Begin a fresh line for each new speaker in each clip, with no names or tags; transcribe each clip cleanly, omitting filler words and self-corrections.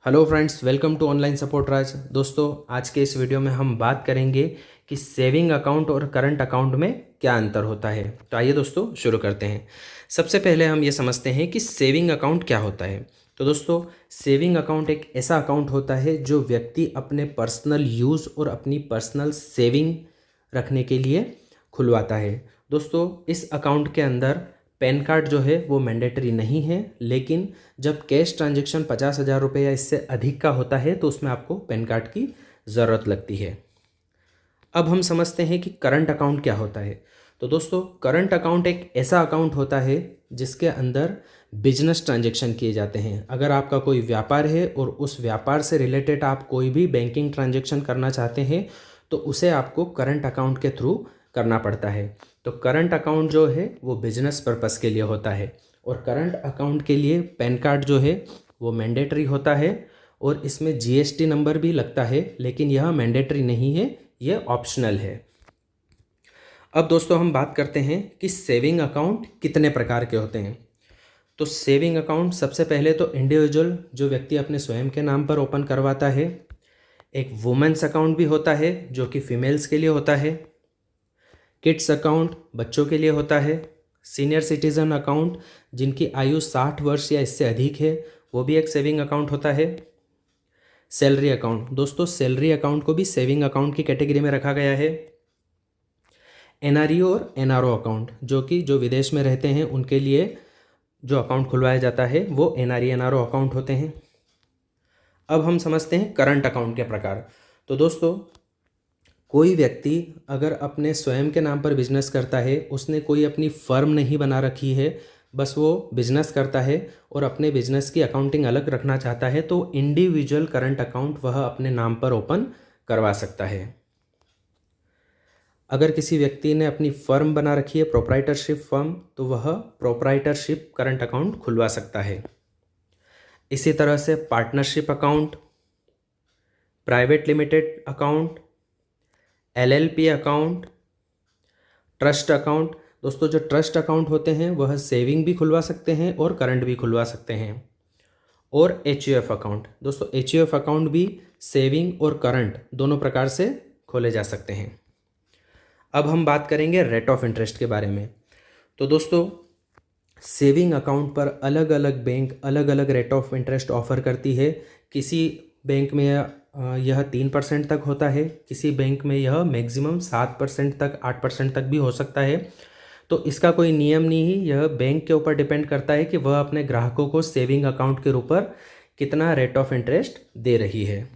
Hello friends, welcome to online support Raj. दोस्तों, आज के इस वीडियो में हम बात करेंगे कि सेविंग अकाउंट और करंट अकाउंट में क्या अंतर होता है। तो आइए दोस्तों शुरू करते हैं। सबसे पहले हम ये समझते हैं कि सेविंग अकाउंट क्या होता है। तो दोस्तों, सेविंग अकाउंट एक ऐसा अकाउंट होता है जो व्यक्ति अपने पर्सनल यूज़ और अपनी पर्सनल सेविंग रखने के लिए खुलवाता है। दोस्तों, इस अकाउंट के अंदर पैन कार्ड जो है वो मैंडेटरी नहीं है, लेकिन जब कैश ट्रांजैक्शन 50,000 रुपये या इससे अधिक का होता है तो उसमें आपको पैन कार्ड की ज़रूरत लगती है। अब हम समझते हैं कि करंट अकाउंट क्या होता है। तो दोस्तों, करंट अकाउंट एक ऐसा अकाउंट होता है जिसके अंदर बिजनेस ट्रांजैक्शन किए जाते हैं। अगर आपका कोई व्यापार है और उस व्यापार से रिलेटेड आप कोई भी बैंकिंग ट्रांजैक्शन करना चाहते हैं तो उसे आपको करंट अकाउंट के थ्रू करना पड़ता है। तो करंट अकाउंट जो है वो बिजनेस पर्पस के लिए होता है और करंट अकाउंट के लिए पैन कार्ड जो है वो मैंडेटरी होता है और इसमें जीएसटी नंबर भी लगता है, लेकिन यह मैंडेटरी नहीं है, यह ऑप्शनल है। अब दोस्तों, हम बात करते हैं कि सेविंग अकाउंट कितने प्रकार के होते हैं। तो सेविंग अकाउंट सबसे पहले तो इंडिविजुअल जो व्यक्ति अपने स्वयं के नाम पर ओपन करवाता है। एक वुमेन्स अकाउंट भी होता है जो कि फीमेल्स के लिए होता है। किड्स अकाउंट बच्चों के लिए होता है। सीनियर सिटीज़न अकाउंट जिनकी आयु 60 वर्ष या इससे अधिक है, वो भी एक सेविंग अकाउंट होता है। सैलरी अकाउंट, दोस्तों सैलरी अकाउंट को भी सेविंग अकाउंट की कैटेगरी में रखा गया है। एनआरईओ और एनआरओ अकाउंट जो विदेश में रहते हैं उनके लिए जो अकाउंट खुलवाया जाता है वो एनआरई एनआरओ अकाउंट होते हैं। अब हम समझते हैं करंट अकाउंट के प्रकार। तो दोस्तों, कोई व्यक्ति अगर अपने स्वयं के नाम पर बिजनेस करता है, उसने कोई अपनी फर्म नहीं बना रखी है, बस वो बिजनेस करता है और अपने बिजनेस की अकाउंटिंग अलग रखना चाहता है, तो इंडिविजुअल करंट अकाउंट वह अपने नाम पर ओपन करवा सकता है। अगर किसी व्यक्ति ने अपनी फर्म बना रखी है, प्रोप्राइटरशिप फर्म, तो वह प्रोप्राइटरशिप करंट अकाउंट खुलवा सकता है। इसी तरह से partnership account, private limited account, LLP account, trust account. दोस्तों, जो ट्रस्ट अकाउंट होते हैं वह सेविंग भी खुलवा सकते हैं और करंट भी खुलवा सकते हैं। और एचयूएफ अकाउंट, दोस्तों एचयूएफ अकाउंट भी सेविंग और करंट दोनों प्रकार से खोले जा सकते हैं। अब हम बात करेंगे रेट ऑफ इंटरेस्ट के बारे में। तो दोस्तों, सेविंग अकाउंट पर अलग अलग बैंक अलग अलग रेट ऑफ इंटरेस्ट ऑफर करती है। किसी बैंक में यह 3% तक होता है, किसी बैंक में यह मैक्सिमम 7% तक 8% तक भी हो सकता है। तो इसका कोई नियम नहीं है, यह बैंक के ऊपर डिपेंड करता है कि वह अपने ग्राहकों को सेविंग अकाउंट के ऊपर कितना रेट ऑफ इंटरेस्ट दे रही है।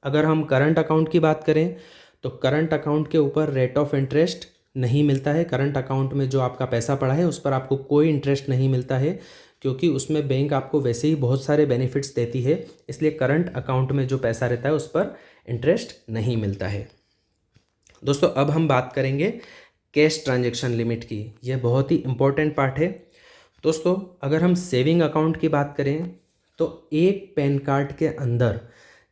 अगर हम करंट अकाउंट की बात करें तो करंट अकाउंट के ऊपर रेट ऑफ इंटरेस्ट नहीं मिलता है। करंट अकाउंट में जो आपका पैसा पड़ा है उस पर आपको कोई इंटरेस्ट नहीं मिलता है, क्योंकि उसमें बैंक आपको वैसे ही बहुत सारे बेनिफिट्स देती है। इसलिए करंट अकाउंट में जो पैसा रहता है उस पर इंटरेस्ट नहीं मिलता है। दोस्तों, अब हम बात करेंगे कैश ट्रांजैक्शन लिमिट की। यह बहुत ही इम्पोर्टेंट पार्ट है। दोस्तों, अगर हम सेविंग अकाउंट की बात करें तो एक पैन कार्ड के अंदर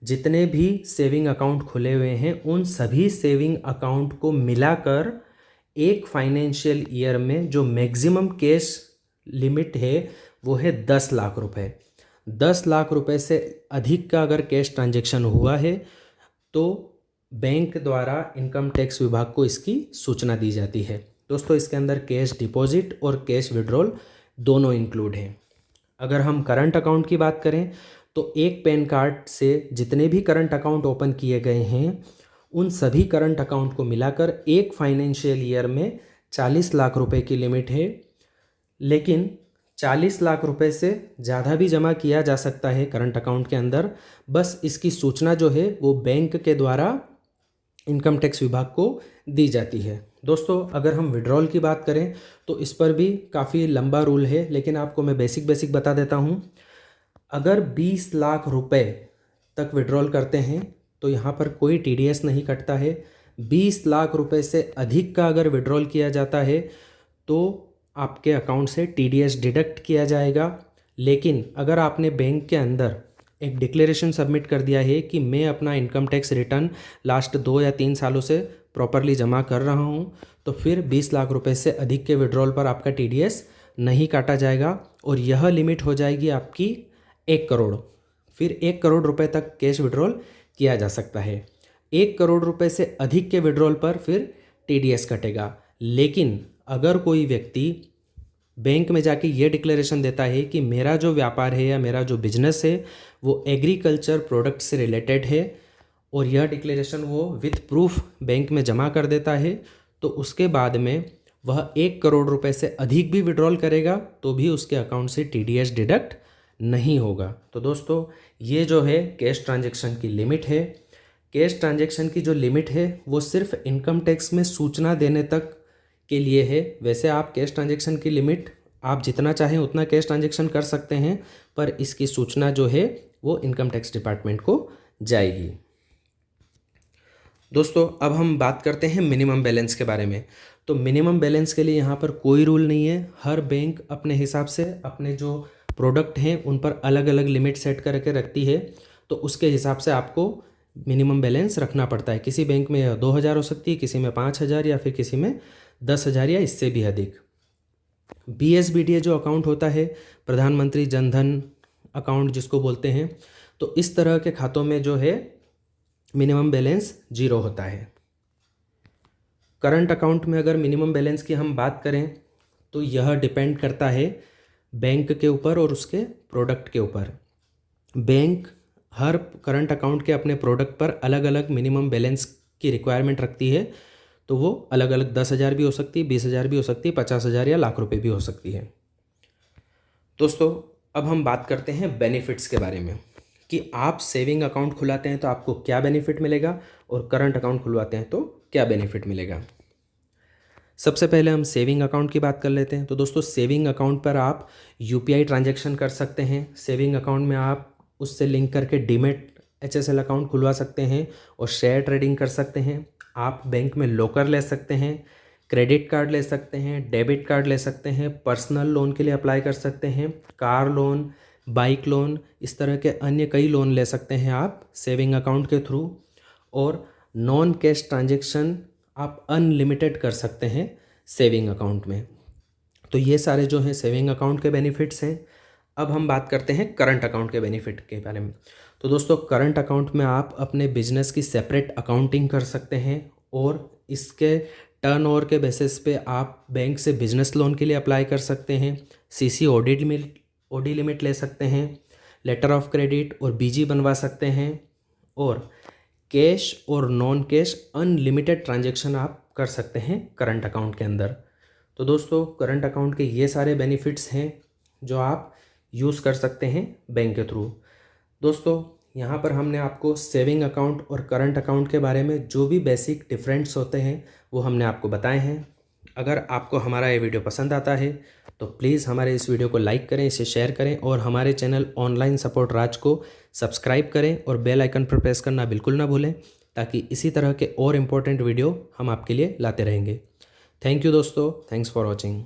जितने भी सेविंग अकाउंट खुले हुए हैं उन सभी सेविंग अकाउंट को मिलाकर एक फाइनेंशियल ईयर में जो मैक्सिमम कैश लिमिट है वो है 10 लाख रुपए। 10 लाख रुपए से अधिक का अगर कैश ट्रांजैक्शन हुआ है तो बैंक द्वारा इनकम टैक्स विभाग को इसकी सूचना दी जाती है। दोस्तों, इसके अंदर कैश डिपॉजिट और कैश विड्रॉल दोनों इंक्लूड हैं। अगर हम करंट अकाउंट की बात करें तो एक पैन कार्ड से जितने भी करंट अकाउंट ओपन किए गए हैं उन सभी करंट अकाउंट को मिलाकर एक फाइनेंशियल ईयर में 40 लाख रुपए की लिमिट है। लेकिन 40 लाख रुपए से ज़्यादा भी जमा किया जा सकता है करंट अकाउंट के अंदर। बस इसकी सूचना जो है वो बैंक के द्वारा इनकम टैक्स विभाग को दी जाती है। दोस्तों, अगर हम विड्रॉल की बात करें तो इस पर भी काफ़ी लंबा रूल है, लेकिन आपको मैं बेसिक बता देता हूँ। अगर 20 लाख रुपए तक विड्रॉल करते हैं तो यहाँ पर कोई टीडीएस नहीं कटता है। 20 लाख रुपए से अधिक का अगर विड्रॉल किया जाता है तो आपके अकाउंट से टीडीएस डिडक्ट किया जाएगा। लेकिन अगर आपने बैंक के अंदर एक डिक्लेरेशन सबमिट कर दिया है कि मैं अपना इनकम टैक्स रिटर्न लास्ट 2 या 3 सालों से प्रॉपरली जमा कर रहा हूँ, तो फिर 20 लाख रुपए से अधिक के विड्रॉल पर आपका टीडीएस नहीं काटा जाएगा और यह लिमिट हो जाएगी आपकी 1 करोड़। फिर 1 करोड़ रुपए तक कैश विड्रॉल किया जा सकता है। 1 करोड़ रुपए से अधिक के विड्रॉल पर फिर TDS कटेगा। लेकिन अगर कोई व्यक्ति बैंक में जाके ये डिक्लेरेशन देता है कि मेरा जो व्यापार है या मेरा जो बिजनेस है वो एग्रीकल्चर प्रोडक्ट से रिलेटेड है, और यह डिक्लेरेशन वो विथ प्रूफ बैंक में जमा कर देता है, तो उसके बाद में वह 1 करोड़ रुपए से अधिक भी विड्रॉल करेगा तो भी उसके अकाउंट से TDS डिडक्ट नहीं होगा। तो दोस्तों ये जो है कैश ट्रांजैक्शन की लिमिट है। कैश ट्रांजैक्शन की जो लिमिट है वो सिर्फ इनकम टैक्स में सूचना देने तक के लिए है। वैसे आप कैश ट्रांजैक्शन की लिमिट आप जितना चाहें उतना कैश ट्रांजैक्शन कर सकते हैं, पर इसकी सूचना जो है वो इनकम टैक्स डिपार्टमेंट को जाएगी। दोस्तों अब हम बात करते हैं मिनिमम बैलेंस के बारे में। तो मिनिमम बैलेंस के लिए यहाँ पर कोई रूल नहीं है। हर बैंक अपने हिसाब से अपने जो प्रोडक्ट हैं उन पर अलग अलग लिमिट सेट करके रखती है, तो उसके हिसाब से आपको मिनिमम बैलेंस रखना पड़ता है। किसी बैंक में 2,000 हो सकती है, किसी में 5,000 या फिर किसी में 10,000 या इससे भी अधिक। BSBDA जो अकाउंट होता है, प्रधानमंत्री जनधन अकाउंट जिसको बोलते हैं, तो इस तरह के खातों में जो है मिनिमम बैलेंस 0 होता है। करंट अकाउंट में अगर मिनिमम बैलेंस की हम बात करें तो यह डिपेंड करता है बैंक के ऊपर और उसके प्रोडक्ट के ऊपर। बैंक हर करंट अकाउंट के अपने प्रोडक्ट पर अलग अलग मिनिमम बैलेंस की रिक्वायरमेंट रखती है, तो वो अलग अलग 10,000 भी हो सकती है, 20,000 भी हो सकती है, 50,000 या लाख रुपए भी हो सकती है। दोस्तों अब हम बात करते हैं बेनिफिट्स के बारे में कि आप सेविंग अकाउंट खुलाते हैं तो आपको क्या बेनिफिट मिलेगा और करंट अकाउंट खुलवाते हैं तो क्या बेनिफिट मिलेगा। सबसे पहले हम सेविंग अकाउंट की बात कर लेते हैं। तो दोस्तों सेविंग अकाउंट पर आप UPI ट्रांजैक्शन कर सकते हैं। सेविंग अकाउंट में आप उससे लिंक करके डीमैट HSL अकाउंट खुलवा सकते हैं और शेयर ट्रेडिंग कर सकते हैं। आप बैंक में लॉकर ले सकते हैं, क्रेडिट कार्ड ले सकते हैं, डेबिट कार्ड ले सकते हैं, पर्सनल लोन के लिए अप्लाई कर सकते हैं, कार लोन, बाइक लोन, इस तरह के अन्य कई लोन ले सकते हैं आप सेविंग अकाउंट के थ्रू। और नॉन कैश ट्रांजैक्शन आप अनलिमिटेड कर सकते हैं सेविंग अकाउंट में। तो ये सारे जो हैं सेविंग अकाउंट के बेनिफिट्स हैं। अब हम बात करते हैं करंट अकाउंट के बेनिफिट के बारे में। तो दोस्तों करंट अकाउंट में आप अपने बिजनेस की सेपरेट अकाउंटिंग कर सकते हैं और इसके टर्नओवर के बेसिस पे आप बैंक से बिजनेस लोन के लिए अप्लाई कर सकते हैं, CC OD लिमिट ले सकते हैं, लेटर ऑफ क्रेडिट और BG बनवा सकते हैं, और कैश और नॉन कैश अनलिमिटेड ट्रांजैक्शन आप कर सकते हैं करंट अकाउंट के अंदर। तो दोस्तों करंट अकाउंट के ये सारे बेनिफिट्स हैं जो आप यूज़ कर सकते हैं बैंक के थ्रू। दोस्तों यहाँ पर हमने आपको सेविंग अकाउंट और करंट अकाउंट के बारे में जो भी बेसिक डिफरेंस होते हैं वो हमने आपको बताए हैं। अगर आपको हमारा ये वीडियो पसंद आता है तो प्लीज़ हमारे इस वीडियो को लाइक करें, इसे शेयर करें और हमारे चैनल ऑनलाइन सपोर्ट राज को सब्सक्राइब करें और बेल आइकन पर प्रेस करना बिल्कुल ना भूलें, ताकि इसी तरह के और इम्पोर्टेंट वीडियो हम आपके लिए लाते रहेंगे। थैंक यू दोस्तों, थैंक्स फॉर वॉचिंग।